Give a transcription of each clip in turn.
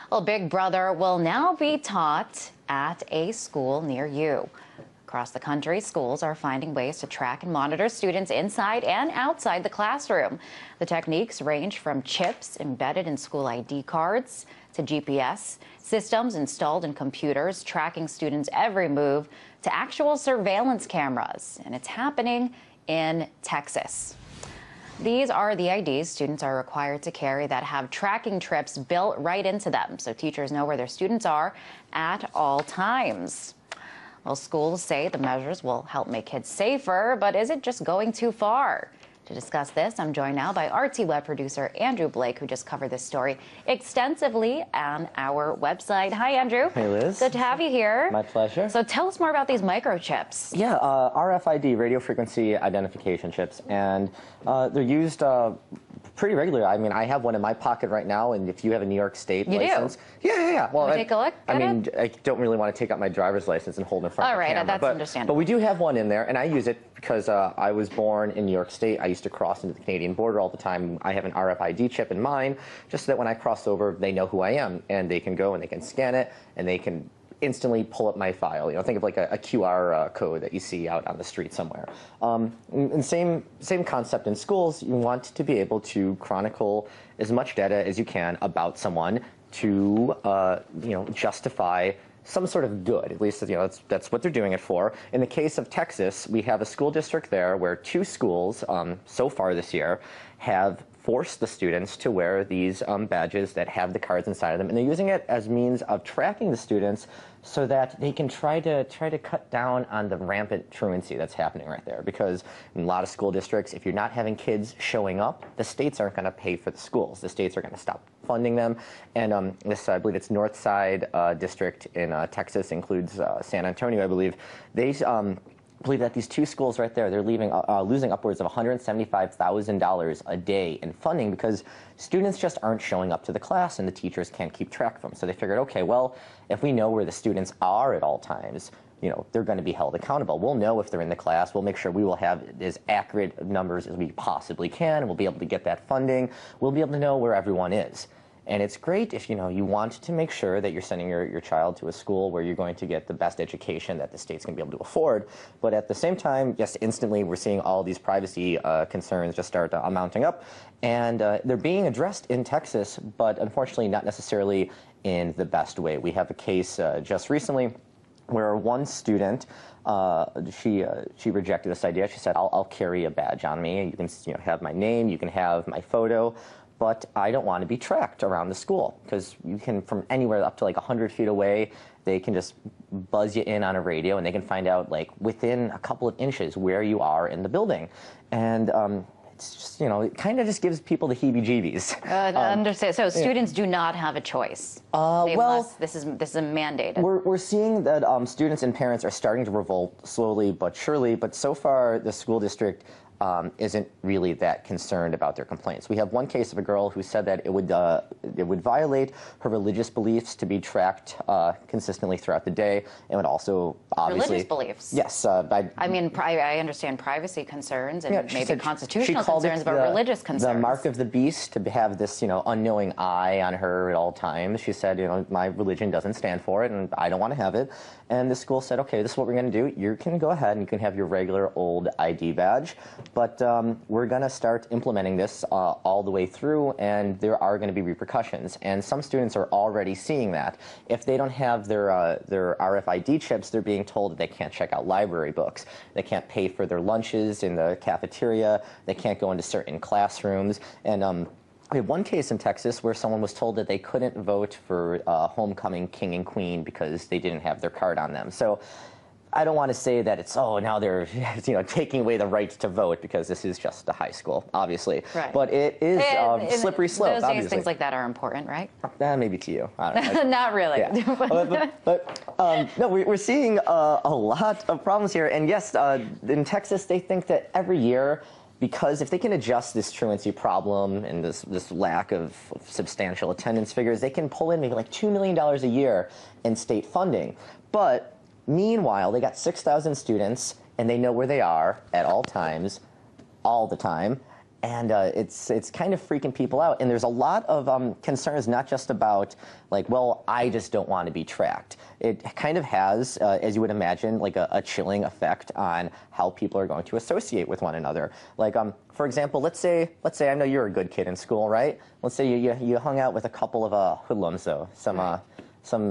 Well, Big Brother will now be taught at a school near you. Across the country, schools are finding ways to track and monitor students inside and outside the classroom. The techniques range from chips embedded in school ID cards to GPS systems installed in computers, tracking students' every move, to actual surveillance cameras. And it's happening in Texas. These are the IDs students are required to carry that have tracking trips built right into them, so teachers know where their students are at all times. Well, schools say the measures will help make kids safer, but is it just going too far? To discuss this, I'm joined now by RT web producer Andrew Blake, who just covered this story extensively on our website. Hi, Andrew. Hey, Liz. Good to have you here. My pleasure. So tell us more about these microchips. Yeah, RFID, radio frequency identification chips, and they're used pretty regularly. I mean, I have one in my pocket right now, and if you have a New York State license. Yeah. Well, take a look I mean, it? I don't really want to take out my driver's license and hold it in front of the camera. All right, that's understandable. But we do have one in there, and I use it because I was born in New York State. I used to cross into the Canadian border all the time. I have an RFID chip in mine, just so that when I cross over, they know who I am, and they can go and they can scan it, and they can instantly pull up my file. You know, think of like a QR code that you see out on the street somewhere. And same concept in schools. You want to be able to chronicle as much data as you can about someone to justify some sort of good. At least that's what they're doing it for. In the case of Texas, we have a school district there where 2 schools so far this year have forced the students to wear these badges that have the cards inside of them, and they're using it as means of tracking the students so that they can try to cut down on the rampant truancy that's happening right there. Because in a lot of school districts, if you're not having kids showing up, the states aren't going to pay for the schools. The states are going to stop funding them. And this, I believe it's North Side District in Texas, includes San Antonia, I believe. They believe that these 2 schools right there, they're losing upwards of $175,000 a day in funding because students just aren't showing up to the class and the teachers can't keep track of them. So they figured, okay, well, if we know where the students are at all times, they're going to be held accountable. We'll know if they're in the class. We'll make sure we will have as accurate numbers as we possibly can. We'll be able to get that funding. We'll be able to know where everyone is. And it's great if you want to make sure that you're sending your child to a school where you're going to get the best education that the state's going to be able to afford. But at the same time, yes, instantly we're seeing all these privacy concerns just start mounting up. And they're being addressed in Texas, but unfortunately not necessarily in the best way. We have a case just recently where one student, she rejected this idea. She said, I'll carry a badge on me. You can have my name, you can have my photo, but I don't want to be tracked around the school because you can, from anywhere up to like 100 feet away, they can just buzz you in on a radio and they can find out like within a couple of inches where you are in the building. And it's just, it kind of just gives people the heebie-jeebies. Understand. So students do not have a choice. This is mandated. We're seeing that students and parents are starting to revolt slowly but surely, but so far the school district isn't really that concerned about their complaints. We have one case of a girl who said that it would violate her religious beliefs to be tracked consistently throughout the day. It would also obviously religious beliefs. Yes. I mean, I understand privacy concerns and maybe constitutional concerns, but religious concerns. The mark of the beast, to have this unknowing eye on her at all times. She said, my religion doesn't stand for it, and I don't want to have it. And the school said, okay, this is what we're going to do. You can go ahead and you can have your regular old ID badge. But we're going to start implementing this all the way through, and there are going to be repercussions. And some students are already seeing that. If they don't have their RFID chips, they're being told that they can't check out library books. They can't pay for their lunches in the cafeteria. They can't go into certain classrooms. And we had one case in Texas where someone was told that they couldn't vote for homecoming king and queen because they didn't have their card on them. So I don't want to say that it's, now they're taking away the right to vote, because this is just a high school, obviously. Right. But it is slippery slope, those obviously. days, things like that are important, right? Maybe to you. I don't know. Not really. Yeah. No, we're seeing a lot of problems here. And yes, in Texas, they think that every year, because if they can adjust this truancy problem and this lack of substantial attendance figures, they can pull in maybe like $2 million a year in state funding. But meanwhile, they got 6,000 students, and they know where they are at all times, all the time. And it's kind of freaking people out. And there's a lot of concerns, not just about like, well, I just don't want to be tracked. It kind of has, as you would imagine, like a chilling effect on how people are going to associate with one another. Like, for example, let's say I know you're a good kid in school, right? Let's say you hung out with a couple of hoodlums, though, some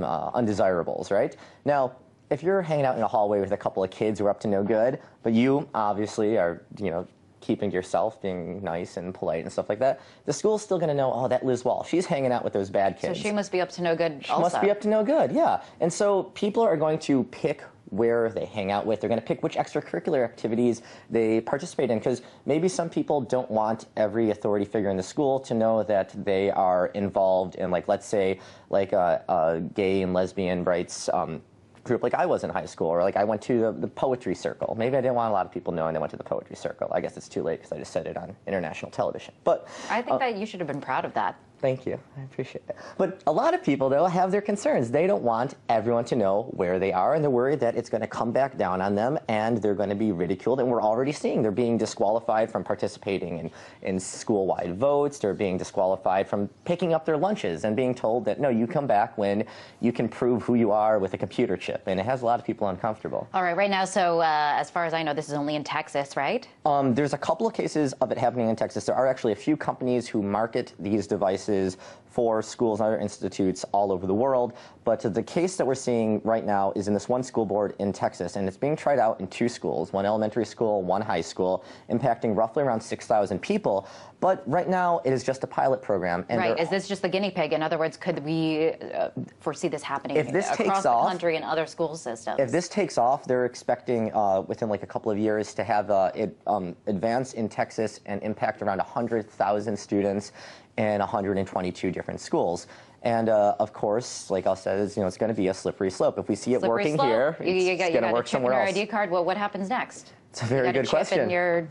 undesirables, right? Now, if you're hanging out in a hallway with a couple of kids who are up to no good, but you obviously are, keeping to yourself, being nice and polite and stuff like that, the school's still going to know, oh, that Liz Wall, she's hanging out with those bad kids. So she must be up to no good also. She must be up to no good, yeah. And so people are going to pick where they hang out with. They're going to pick which extracurricular activities they participate in, because maybe some people don't want every authority figure in the school to know that they are involved in, like, let's say, like a gay and lesbian rights group like I was in high school, or like I went to the poetry circle. Maybe I didn't want a lot of people knowing I went to the poetry circle. I guess it's too late because I just said it on international television. But I think that you should have been proud of that. Thank you. I appreciate it. But a lot of people, though, have their concerns. They don't want everyone to know where they are, and they're worried that it's going to come back down on them, and they're going to be ridiculed. And we're already seeing they're being disqualified from participating in school-wide votes. They're being disqualified from picking up their lunches and being told that, no, you come back when you can prove who you are with a computer chip. And it has a lot of people uncomfortable. All right, right now, so as far as I know, this is only in Texas, right? There's a couple of cases of it happening in Texas. There are actually a few companies who market these devices for schools and other institutes all over the world. But the case that we're seeing right now is in this one school board in Texas, and it's being tried out in 2 schools, one elementary school, one high school, impacting roughly around 6,000 people. But right now, it is just a pilot program. And right. Is this just the guinea pig? In other words, could we foresee this happening across the country and other school systems? If this takes off, they're expecting within like a couple of years to have it advance in Texas and impact around 100,000 students in 122 different schools. And of course, like I said, it's going to be a slippery slope. If we see it working here, it's going to work somewhere else. You got a chip in your ID card. Well, what happens next? It's a very good question. You're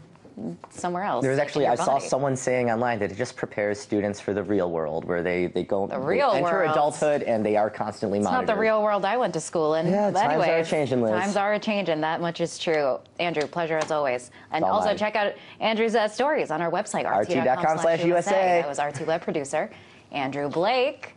somewhere else. There's actually, I saw someone saying online that it just prepares students for the real world, where they enter adulthood and they are constantly monitored. It's not the real world I went to school in. Yeah, times are changing, Liz. Times are changing. That much is true. Andrew, pleasure as always. And also check out Andrew's stories on our website, rt.com/USA. rt.com/USA. That was RT Web producer Andrew Blake.